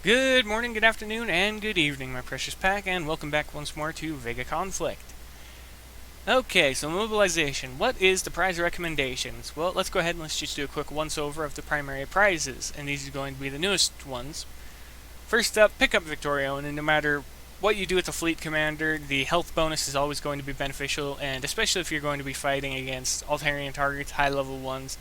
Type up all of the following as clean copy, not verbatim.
Good morning, good afternoon, and good evening, my precious pack, and welcome back once more to VEGA Conflict. Okay, so Mobilization. What is the prize recommendations? Well, let's go ahead and let's just do a quick once-over of the primary prizes, and these are going to be the newest ones. First up, pick up Victorio, and no matter what you do with the Fleet Commander, the health bonus is always going to be beneficial, and especially if you're going to be fighting against Altarian targets, high-level ones.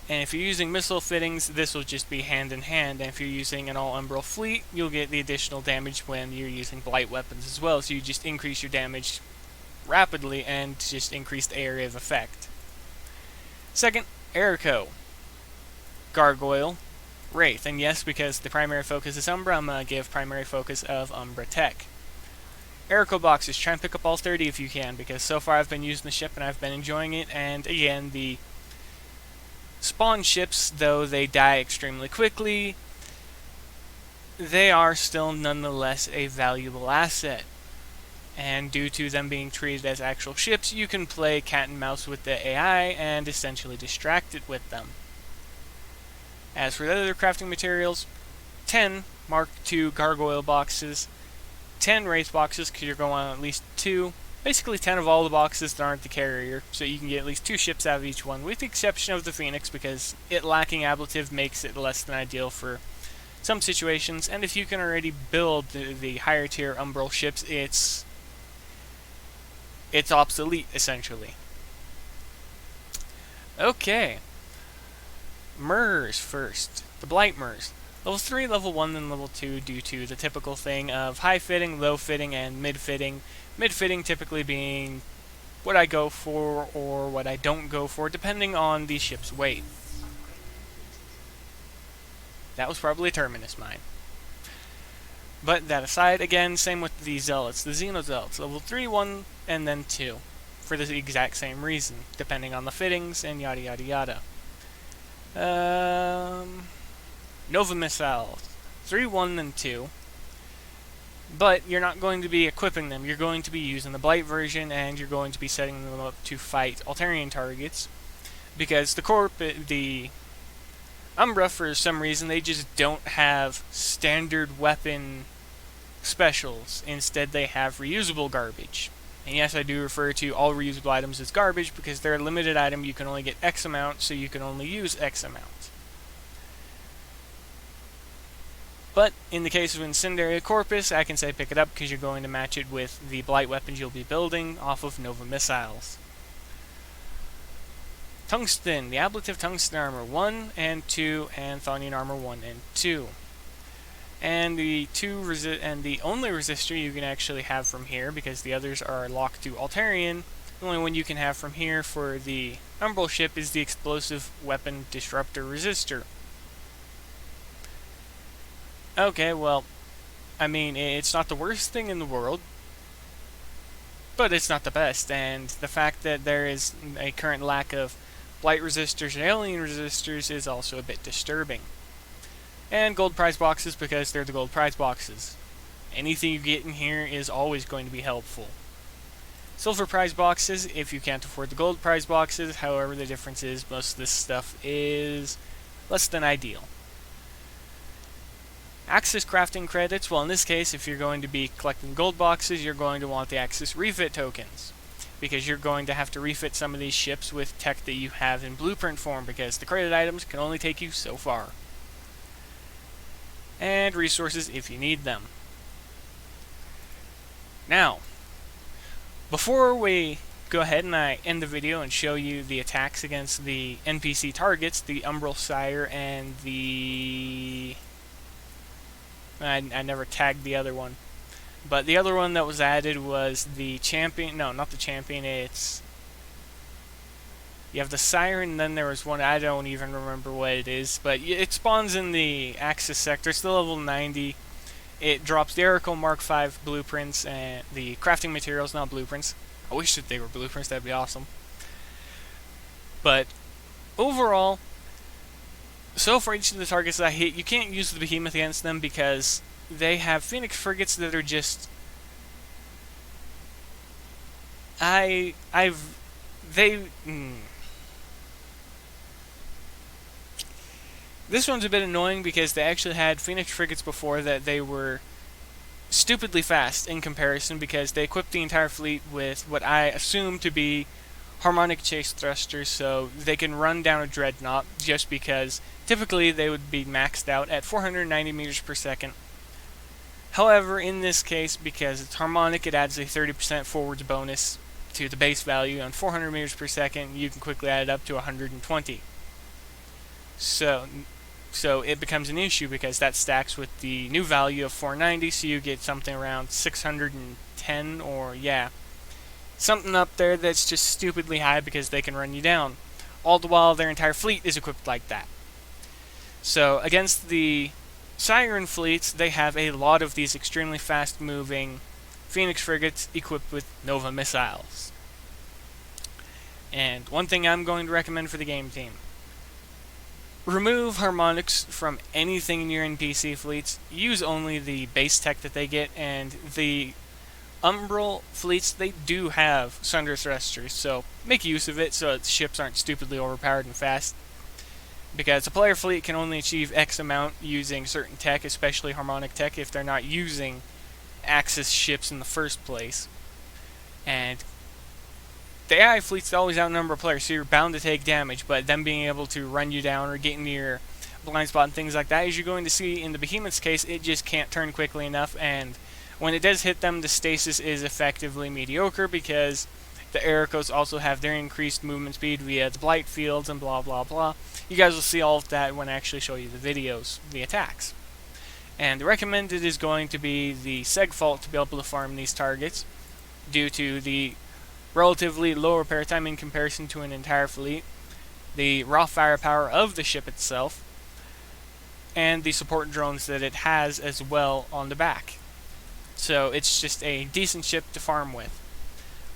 And if you're using missile fittings, this will just be hand in hand. And if you're using an all-umbral fleet, you'll get the additional damage when you're using blight weapons as well. So you just increase your damage rapidly and just increase the area of effect. Second, Aerico, Gargoyle, Wraith. And yes, because the primary focus is Umbra, I'm going to give primary focus of Umbra Tech. Aerico boxes, try and pick up all 30 if you can, because so far I've been using the ship and I've been enjoying it. And again, the spawn ships, though they die extremely quickly, they are still nonetheless a valuable asset. And due to them being treated as actual ships, you can play cat and mouse with the AI and essentially distract it with them. As for the other crafting materials, 10 Mark II Gargoyle boxes, 10 Wraith boxes, because you're going on at least 2. Basically 10 of all the boxes that aren't the carrier, so you can get at least 2 ships out of each one, with the exception of the Phoenix, because it lacking ablative makes it less than ideal for some situations, and if you can already build the higher tier umbral ships, it's obsolete, essentially. Okay. Murs first. The Blight Murs. Level 3, Level 1, and Level 2 due to the typical thing of high fitting, low fitting, and mid fitting. Mid fitting typically being what I go for or what I don't go for, depending on the ship's weight. That was probably a Terminus mine. But that aside, again, same with the Zealots. The Xeno Zealots. Level 3, 1, and then 2. For the exact same reason, depending on the fittings and yada yada yada. Nova Missiles. 3, 1, and 2. But you're not going to be equipping them. You're going to be using the Blight version, and you're going to be setting them up to fight Altarian targets. Because the Umbra, for some reason, they just don't have standard weapon specials. Instead, they have reusable garbage. And yes, I do refer to all reusable items as garbage, because they're a limited item. You can only get X amount, so you can only use X amount. But in the case of Incendiary Corpus, I can say pick it up because you're going to match it with the Blight weapons you'll be building off of Nova Missiles. Tungsten, the Ablative Tungsten Armor 1 and 2, and Thonian Armor 1 and 2. And the only resistor you can actually have from here, because the others are locked to Altarian, the only one you can have from here for the Umbral ship is the Explosive Weapon Disruptor Resistor. Okay, well, I mean, it's not the worst thing in the world, but it's not the best, and the fact that there is a current lack of Blight resistors and Alien resistors is also a bit disturbing. And gold prize boxes, because they're the gold prize boxes. Anything you get in here is always going to be helpful. Silver prize boxes, if you can't afford the gold prize boxes, however the difference is, most of this stuff is less than ideal. Axis crafting credits, well in this case, if you're going to be collecting gold boxes, you're going to want the Axis refit tokens. Because you're going to have to refit some of these ships with tech that you have in blueprint form, because the credit items can only take you so far. And resources if you need them. Now, before we go ahead and I end the video and show you the attacks against the NPC targets, the Umbral Sire and the... I never tagged the other one. But the other one that was added was the Champion... No, not the Champion, it's... You have the Siren, and then there was one, I don't even remember what it is, but it spawns in the Axis sector, it's the level 90. It drops the Aerico Mark V blueprints, and the crafting materials, not blueprints. I wish that they were blueprints, that'd be awesome. But, overall, so for each of the targets that I hit, you can't use the Behemoth against them because they have Phoenix frigates that are just... This one's a bit annoying because they actually had Phoenix frigates before that they were stupidly fast in comparison, because they equipped the entire fleet with what I assume to be harmonic chase thrusters, so they can run down a dreadnought, just because typically they would be maxed out at 490 meters per second. However, in this case, because it's harmonic, it adds a 30% forwards bonus to the base value on 400 meters per second. You can quickly add it up to 120. So it becomes an issue, because that stacks with the new value of 490, so you get something around 610, or something up there that's just stupidly high because they can run you down. All the while their entire fleet is equipped like that. So against the Siren fleets, they have a lot of these extremely fast moving Phoenix frigates equipped with Nova missiles. And one thing I'm going to recommend for the game team: remove harmonics from anything in your NPC fleets. Use only the base tech that they get, and the Umbral fleets, they do have Sunder thrusters, so make use of it so that the ships aren't stupidly overpowered and fast. Because a player fleet can only achieve X amount using certain tech, especially harmonic tech, if they're not using Axis ships in the first place. And the AI fleets always outnumber players, so you're bound to take damage, but them being able to run you down or get into your blind spot and things like that, as you're going to see in the Behemoth's case, it just can't turn quickly enough, and when it does hit them, the stasis is effectively mediocre, because the Aericos also have their increased movement speed via the blight fields and blah blah blah. You guys will see all of that when I actually show you the videos, the attacks. And the recommended is going to be the Seg Fault to be able to farm these targets, due to the relatively low repair time in comparison to an entire fleet, the raw firepower of the ship itself, and the support drones that it has as well on the back. So it's just a decent ship to farm with.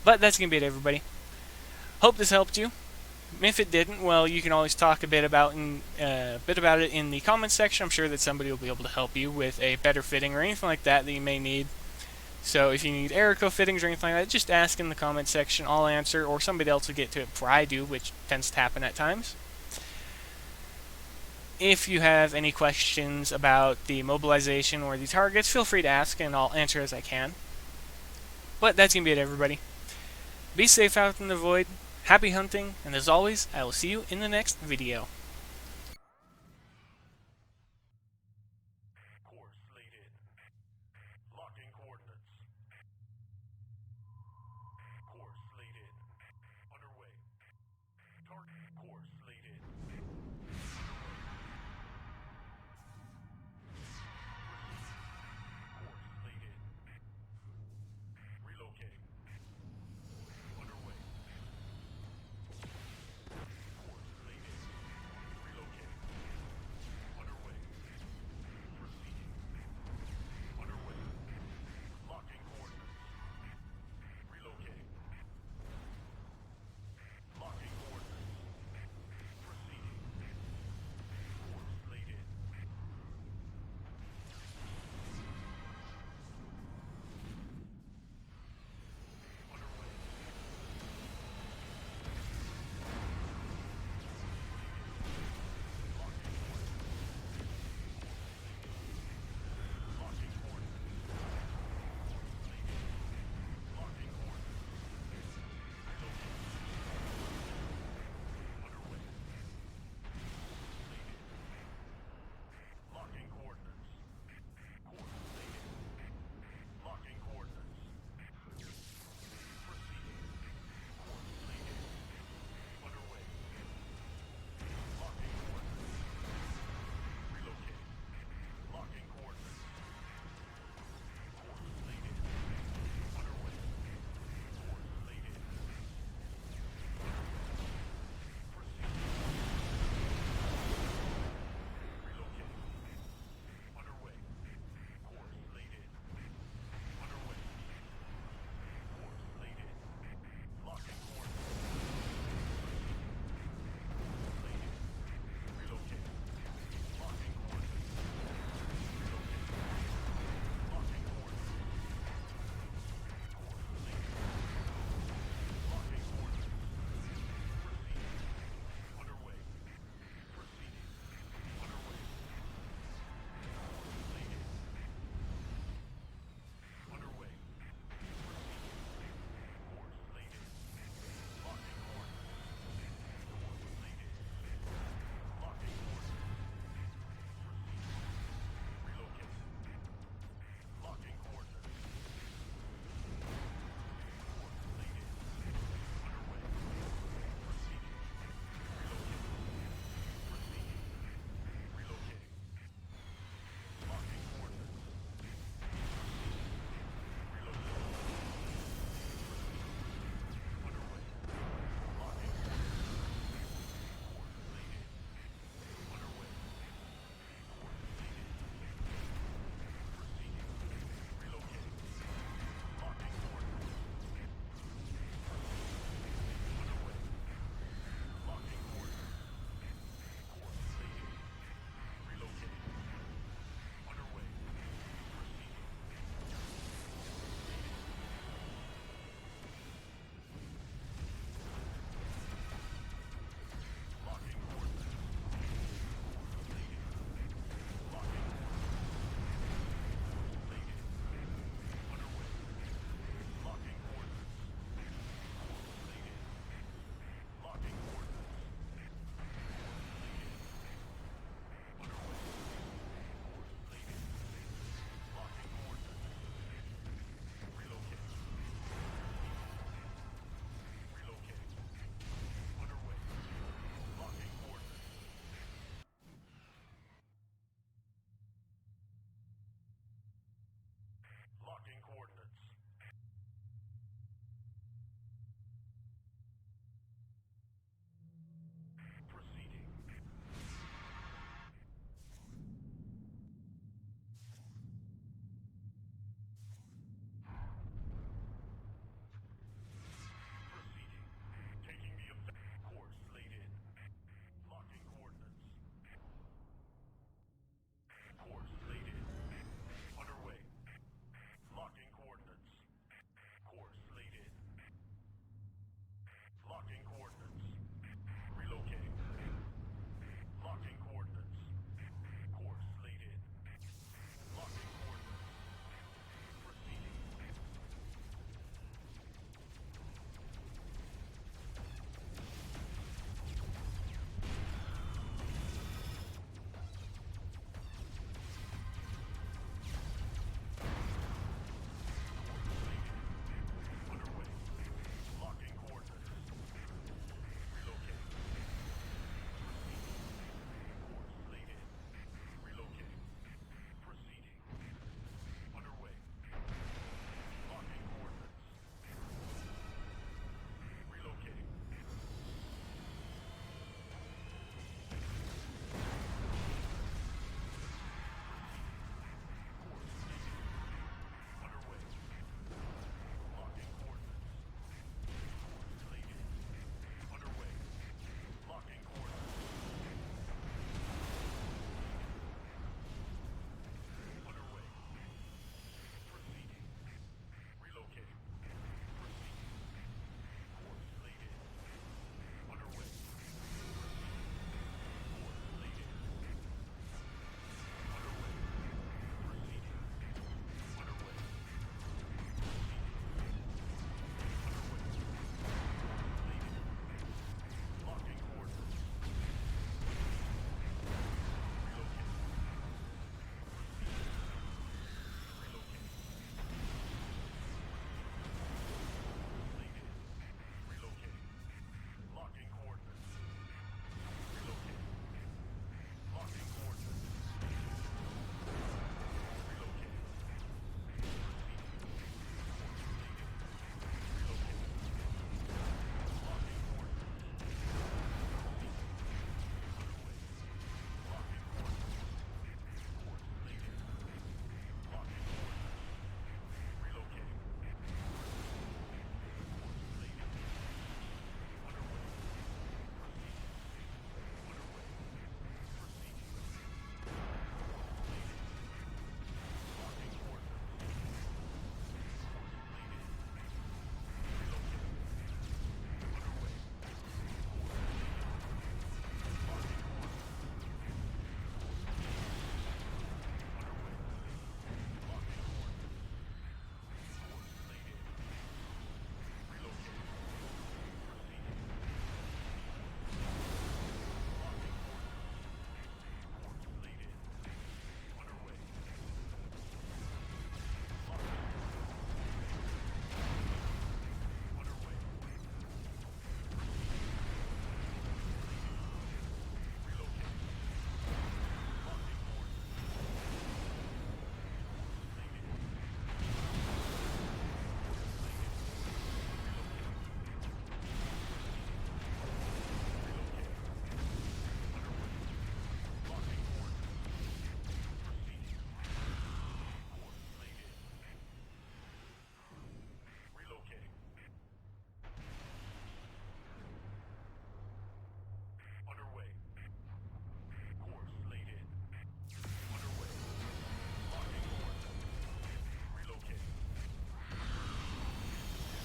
But that's going to be it, everybody. Hope this helped you. If it didn't, well, you can always talk a bit about it in the comments section. I'm sure that somebody will be able to help you with a better fitting or anything like that you may need. So if you need Aerico fittings or anything like that, just ask in the comment section. I'll answer, or somebody else will get to it before I do, which tends to happen at times. If you have any questions about the mobilization or the targets, feel free to ask, and I'll answer as I can. But that's going to be it, everybody. Be safe out in the void, happy hunting, and as always, I will see you in the next video.